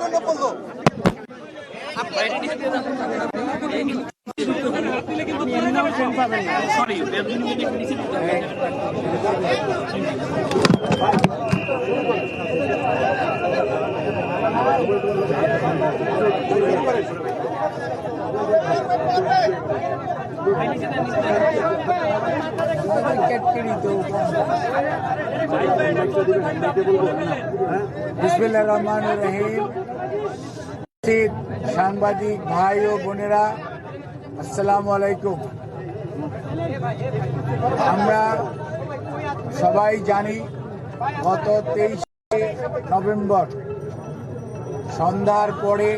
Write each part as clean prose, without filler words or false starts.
জন্য বললো বিসমিল্লাহির রহমানির রহিম। সাংবাদিক ভাই ও বোনেরা, আসসালামু আলাইকুম। আমরা সবাই জানি গত 23 নভেম্বর সন্ধ্যার পরে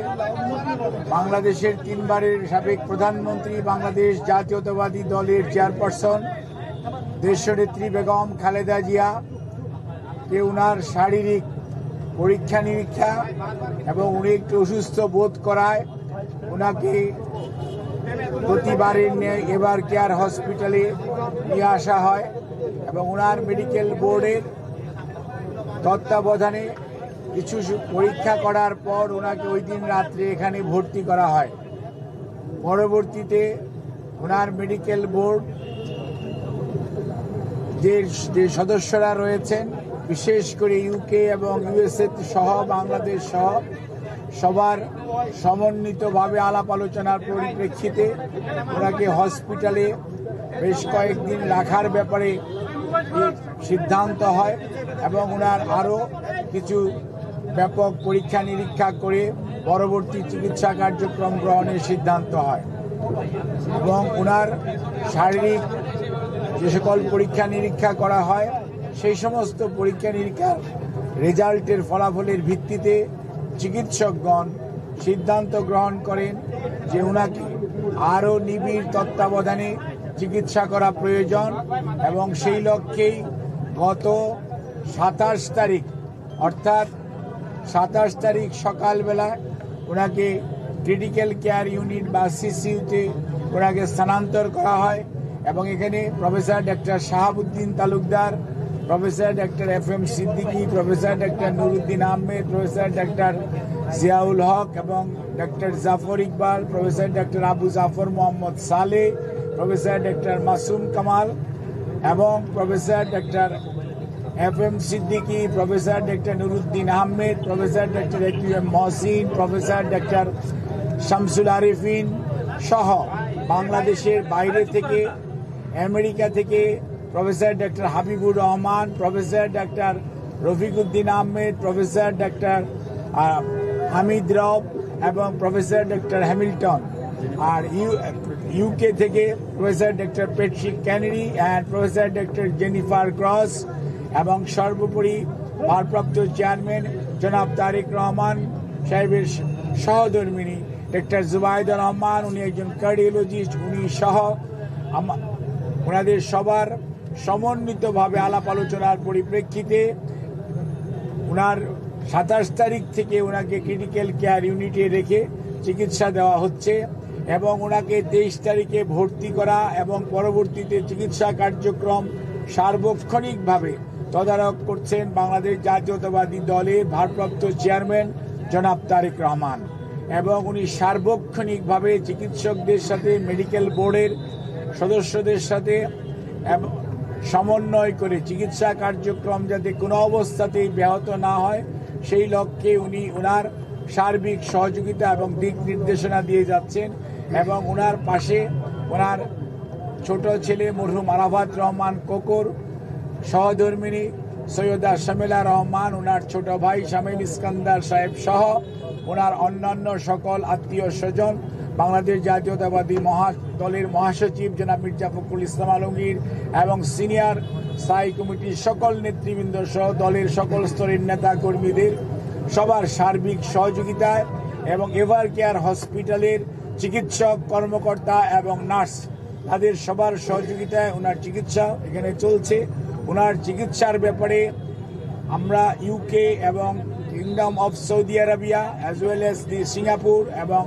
বাংলাদেশের তিনবারের সাবেক প্রধানমন্ত্রী, বাংলাদেশ জাতীয়তাবাদী দলের চেয়ারপারসন দেশনেত্রী বেগম খালেদা জিয়া কে উনার শারীরিক পরীক্ষা নিরীক্ষা এবং উনি একটু অসুস্থ বোধ করায় ওনাকে প্রতিবারের ন্যায় এবার কেয়ার হসপিটালে নিয়ে আসা হয় এবং ওনার মেডিকেল বোর্ডের তত্ত্বাবধানে কিছু পরীক্ষা করার পর ওনাকে ওই দিন রাত্রে এখানে ভর্তি করা হয়। পরবর্তীতে ওনার মেডিকেল বোর্ড যে সদস্যরা রয়েছেন, বিশেষ করে ইউকে এবং ইউএসএ সহ বাংলাদেশ সহ সবার সমন্বিতভাবে আলাপ আলোচনার পরিপ্রেক্ষিতে ওনাকে হসপিটালে বেশ কয়েকদিন রাখার ব্যাপারে সিদ্ধান্ত হয় এবং ওনার আরও কিছু ব্যাপক পরীক্ষা নিরীক্ষা করে পরবর্তী চিকিৎসা কার্যক্রম গ্রহণের সিদ্ধান্ত হয় এবং ওনার শারীরিক যে সকল পরীক্ষা নিরীক্ষা করা হয় সেই সমস্ত পরীক্ষা নিরীক্ষার রেজাল্টের ফলাফলের ভিত্তিতে চিকিৎসকগণ সিদ্ধান্ত গ্রহণ করেন যে ওনাকে আরও নিবিড় তত্ত্বাবধানে চিকিৎসা করা প্রয়োজন এবং সেই লক্ষ্যেই গত 27 তারিখ অর্থাৎ 27 তারিখ সকালবেলা ওনাকে ক্রিটিক্যাল কেয়ার ইউনিট বা সিসিইউতে ওনাকে স্থানান্তর করা হয় এবং এখানে professor doctor Shahabuddin Talukdar, professor doctor FM Siddiqui, professor doctor Nuruddin Ahmed, professor doctor Ziaul Haque এবং doctor Zafar Iqbal, professor doctor Abu Zafar Mohammad Saleh, professor doctor Masum Kamal এবং professor doctor FM Siddiqui, professor doctor Nuruddin Ahmed, professor doctor AQM Mohsin, professor doctor Shamsul Arefin সহ বাংলাদেশের বাইরে থেকে, আমেরিকা থেকে professor doctor Habibur Rahman, professor doctor Rafiquddin Ahmed, professor doctor Hamid Rob এবং professor doctor Hamilton, আর UK থেকে professor doctor Patrick Kennedy and professor doctor Jennifer cross এবং সর্বোপরি ভারপ্রাপ্ত চেয়ারম্যান জনাব তারেক রহমান সাহেবের সহধর্মিনী ডক্টর জুবাইদুর রহমান, উনি একজন কার্ডিওলজিস্ট, উনি সহ ওনাদের সবার সমন্বিতভাবে আলাপ আলোচনার পরিপ্রেক্ষিতে ওনার 27 তারিখ থেকে ওনাকে ক্রিটিক্যাল কেয়ার ইউনিটে রেখে চিকিৎসা দেওয়া হচ্ছে এবং ওনাকে 23 তারিখে ভর্তি করা এবং পরবর্তীতে চিকিৎসা কার্যক্রম সার্বক্ষণিকভাবে তদারক করছেন বাংলাদেশ জাতীয়তাবাদী দলের ভারপ্রাপ্ত চেয়ারম্যান জনাব তারেক রহমান এবং উনি সার্বক্ষণিকভাবে চিকিৎসকদের সাথে, মেডিকেল বোর্ডের সদস্যদের সাথে সমন্বয় করে চিকিৎসা কার্যক্রম যাতে কোনো অবস্থাতেই ব্যাহত না হয় সেই লক্ষ্যে উনি ওনার সার্বিক সহযোগিতা এবং দিক নির্দেশনা দিয়ে যাচ্ছেন এবং ওনার পাশে ওনার ছোট ছেলে মরহুম আরাফাত রহমান কোকর, সহধর্মিনী সৈয়দা শামিলা রহমান, ওনার ছোট ভাই শামিল ইস্কান্দার সাহেব সহ ওনার অন্যান্য সকল আত্মীয় স্বজন, বাংলাদেশ জাতীয়তাবাদী দলের মহাসচিব জনাব মির্জা ফখরুল ইসলাম আলমগীর এবং সিনিয়র স্থায়ী কমিটির সকল নেতৃবৃন্দ সহ দলের সকল স্তরের নেতা কর্মীদের সবার সার্বিক সহযোগিতায় এবং এভার কেয়ার হসপিটালের চিকিৎসক, কর্মকর্তা এবং নার্স তাদের সবার সহযোগিতায় ওনার চিকিৎসা এখানে চলছে। ওনার চিকিৎসার ব্যাপারে আমরা ইউকে এবং kingdom of Saudi Arabia as well as the Singapore এবং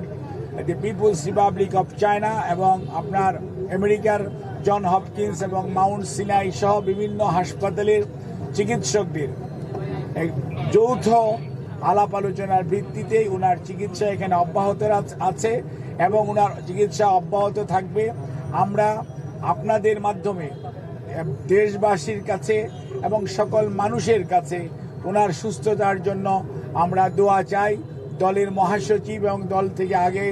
দি পিপুলস রিপাবলিক অফ চায়না এবং আপনার আমেরিকার জন হপকিন্স এবং মাউন্ট সিনাই সহ বিভিন্ন হাসপাতালের চিকিৎসকদের যৌথ আলাপ আলোচনার ভিত্তিতে ওনার চিকিৎসা এখানে অব্যাহত আছে এবং ওনার চিকিৎসা অব্যাহত থাকবে। আমরা আপনাদের মাধ্যমে দেশবাসীর কাছে এবং সকল মানুষের কাছে ওনার সুস্থতার জন্য আমরা দোয়া চাই। দলের মহাসচিব এবং দল থেকে আগে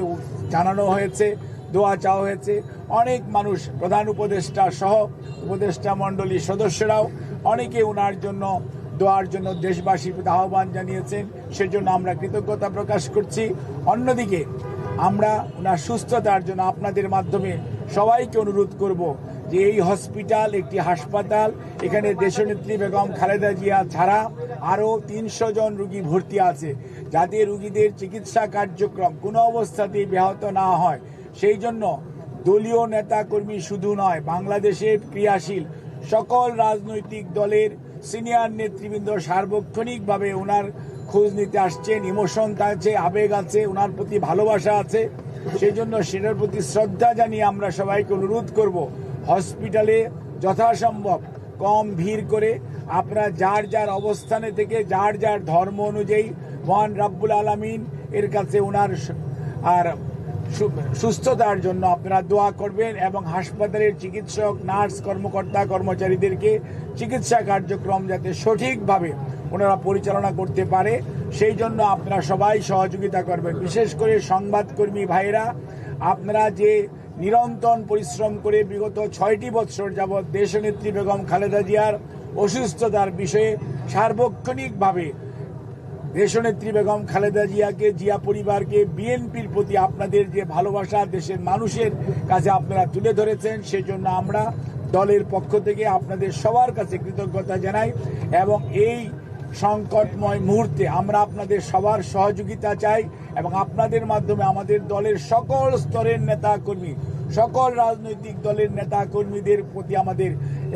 জানানো হয়েছে, দোয়া চাওয়া হয়েছে। অনেক মানুষ, প্রধান উপদেষ্টা সহ উপদেষ্টা মণ্ডলীর সদস্যরাও অনেকে ওনার জন্য দোয়ার জন্য দেশবাসীর প্রতি আহ্বান জানিয়েছেন, সেজন্য আমরা কৃতজ্ঞতা প্রকাশ করছি। অন্যদিকে আমরা ওনার সুস্থতার জন্য আপনাদের মাধ্যমে সবাইকে অনুরোধ করব যে এই হসপিটাল একটি হাসপাতাল, এখানে দেশনেত্রী বেগম খালেদা জিয়া ছাড়া আরও 300 জন রুগী ভর্তি আছে, যাতে রুগীদের চিকিৎসা কার্যক্রম কোনো অবস্থাতেই ব্যাহত না হয়। সেই জন্য দলীয় নেতাকর্মী শুধু নয়, বাংলাদেশের ক্রিয়াশীল সকল রাজনৈতিক দলের সিনিয়র নেতৃবৃন্দ সার্বক্ষণিকভাবে ওনার খোঁজ নিতে আসছেন। ইমোশন আছে, আবেগ আছে, ওনার প্রতি ভালোবাসা আছে। সেই জন্য সেটার প্রতি শ্রদ্ধা জানিয়ে আমরা সবাইকে অনুরোধ করব, হসপিটালে যথাসম্ভব কম ভিড় করে আপনারা যার যার অবস্থানে থেকে যার যার ধর্ম অনুযায়ী মহান রাব্বুল আলামিন এর কাছে ওনার আর সুস্থতার জন্য আপনারা দোয়া করবেন এবং হাসপাতালের চিকিৎসক, নার্স, কর্মকর্তা, কর্মচারীদেরকে চিকিৎসা কার্যক্রম যাতে সঠিকভাবে ওনারা পরিচালনা করতে পারে সেই জন্য আপনারা সবাই সহযোগিতা করবেন। বিশেষ করে সংবাদকর্মী ভাইরা, আপনারা যে নিরন্তর পরিশ্রম করে বিগত 6টি বছর যাবৎ দেশনেত্রী বেগম খালেদা জিয়ার অসুস্থতার বিষয়ে সার্বক্ষণিকভাবে দেশনেত্রী বেগম খালেদা জিয়াকে, জিয়া পরিবারকে, বিএনপির প্রতি আপনাদের যে ভালোবাসা দেশের মানুষের কাছে আপনারা তুলে ধরেছেন, সেজন্য আমরা দলের পক্ষ থেকে আপনাদের সবার কাছে কৃতজ্ঞতা জানাই এবং এই সংকটময় মুহূর্তে আমরা আপনাদের সবার সহযোগিতা চাই এবং আপনাদের মাধ্যমে আমাদের দলের সকল স্তরের নেতা কর্মী, সকল রাজনৈতিক দলের নেতা কর্মীদের প্রতি আমাদের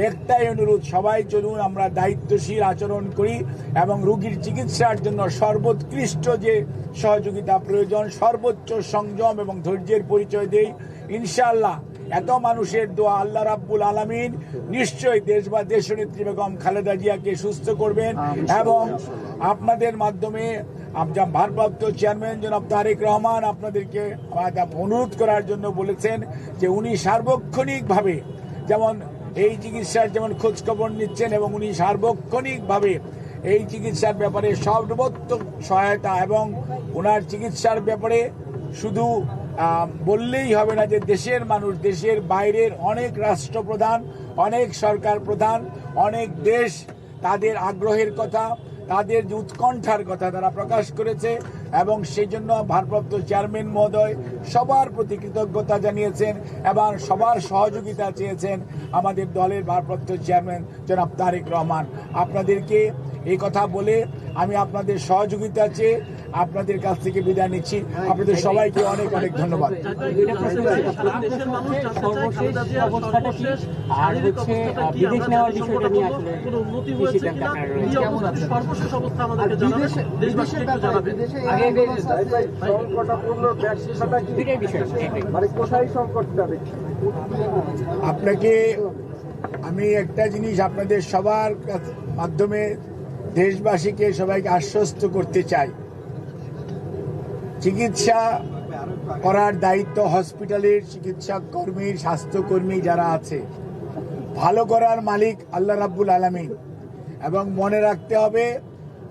একটাই অনুরোধ, সবাই চলুন আমরা দায়িত্বশীল আচরণ করি এবং রোগীর চিকিৎসার জন্য সর্বোৎকৃষ্ট যে সহযোগিতা প্রয়োজন সর্বোচ্চ সংযম এবং ধৈর্যের পরিচয় দেই। ইনশাআল্লাহ এত মানুষের দোয়া আল্লাহ রাব্বুল আলামিন নিশ্চয়ই দেশনেত্রী বেগম খালেদা জিয়াকে সুস্থ করবেন এবং আপনাদের মাধ্যমে ভারপ্রাপ্ত চেয়ারম্যান জনাব তারেক রহমান আপনাদেরকে অনুরোধ করার জন্য বলেছেন যে উনি সার্বক্ষণিকভাবে যেমন এই চিকিৎসার যেমন খোঁজ খবর নিচ্ছেন এবং উনি সার্বক্ষণিকভাবে এই চিকিৎসার ব্যাপারে সর্বোত্তম সহায়তা এবং ওনার চিকিৎসার ব্যাপারে শুধু বললেই হবে না যে দেশের মানুষ, দেশের বাইরের অনেক রাষ্ট্রপ্রধান, অনেক সরকার প্রধান, অনেক দেশ তাদের আগ্রহের কথা, তাদের যে উৎকণ্ঠার কথা তারা প্রকাশ করেছে এবং সেই জন্য ভারপ্রাপ্ত চেয়ারম্যান মহোদয় সবার প্রতি কৃতজ্ঞতা জানিয়েছেন এবং সবার সহযোগিতা চেয়েছেন আমাদের দলের ভারপ্রাপ্ত চেয়ারম্যান জনাব তারেক রহমান। আপনাদেরকে এই কথা বলে আমি আপনাদের সহযোগিতা চেয়ে আপনাদের কাছ থেকে বিদায় নিচ্ছি। আপনাদের সবাইকে অনেক অনেক ধন্যবাদ। আপনাকে আমি একটা জিনিস আপনাদের সবার মাধ্যমে দেশবাসীকে সবাইকে আশ্বস্ত করতে চাই, চিকিৎসা করার দায়িত্ব হসপিটালের চিকিৎসা কর্মী, স্বাস্থ্যকর্মী যারা আছে, ভালো করার মালিক আল্লাহ রাব্বুল আলামিন। এবং মনে রাখতে হবে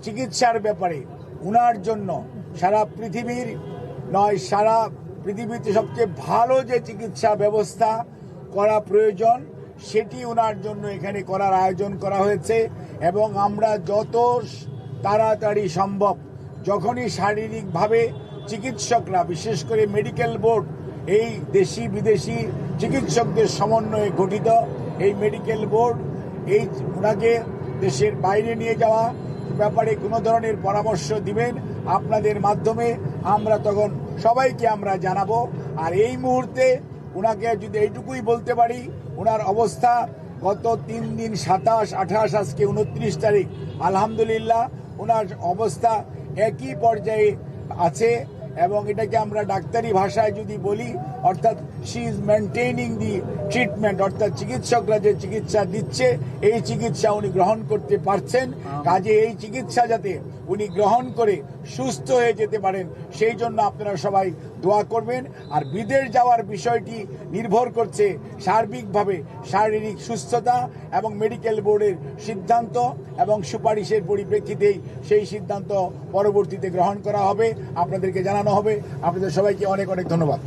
চিকিৎসার ব্যাপারে উনার জন্য সারা পৃথিবীর নয়, সারা পৃথিবীতে সবচেয়ে ভালো যে চিকিৎসা ব্যবস্থা করা প্রয়োজন সেটি ওনার জন্য এখানে করার আয়োজন করা হয়েছে এবং আমরা যত তাড়াতাড়ি সম্ভব, যখনই শারীরিকভাবে চিকিৎসকরা, বিশেষ করে মেডিকেল বোর্ড, এই দেশি বিদেশি চিকিৎসকদের সমন্বয়ে গঠিত এই মেডিকেল বোর্ড এই ওনাকে দেশের বাইরে নিয়ে যাওয়া ব্যাপারে কোনো ধরনের পরামর্শ দিবেন আপনাদের মাধ্যমে, আমরা তখন সবাইকে আমরা জানাবো। আর এই মুহূর্তে ওনাকে যদি এইটুকুই বলতে পারি, ওনার অবস্থা গত 3 দিন 27, 28, আজকে 29 তারিখ, আলহামদুলিল্লাহ ওনার অবস্থা একই পর্যায়ে আছে এবং এটাকে আমরা ডাক্তারি ভাষায় যদি বলি অর্থাৎ she is maintaining the treatment, অর্থাৎ চিকিৎসকরা যে চিকিৎসা দিচ্ছে এই চিকিৎসা উনি গ্রহণ করতে পারছেন। কাজে এই চিকিৎসা যাতে উনি গ্রহণ করে সুস্থ হয়ে যেতে পারেন সেই জন্য আপনারা সবাই দোয়া করবেন। আর বিদেশ যাওয়ার বিষয়টি নির্ভর করছে সার্বিকভাবে শারীরিক সুস্থতা এবং মেডিকেল বোর্ডের সিদ্ধান্ত এবং সুপারিশের পরিপ্রেক্ষিতেই সেই সিদ্ধান্ত পরবর্তীতে গ্রহণ করা হবে, আপনাদেরকে জানানো হবে। আপনাদের সবাইকে অনেক অনেক ধন্যবাদ।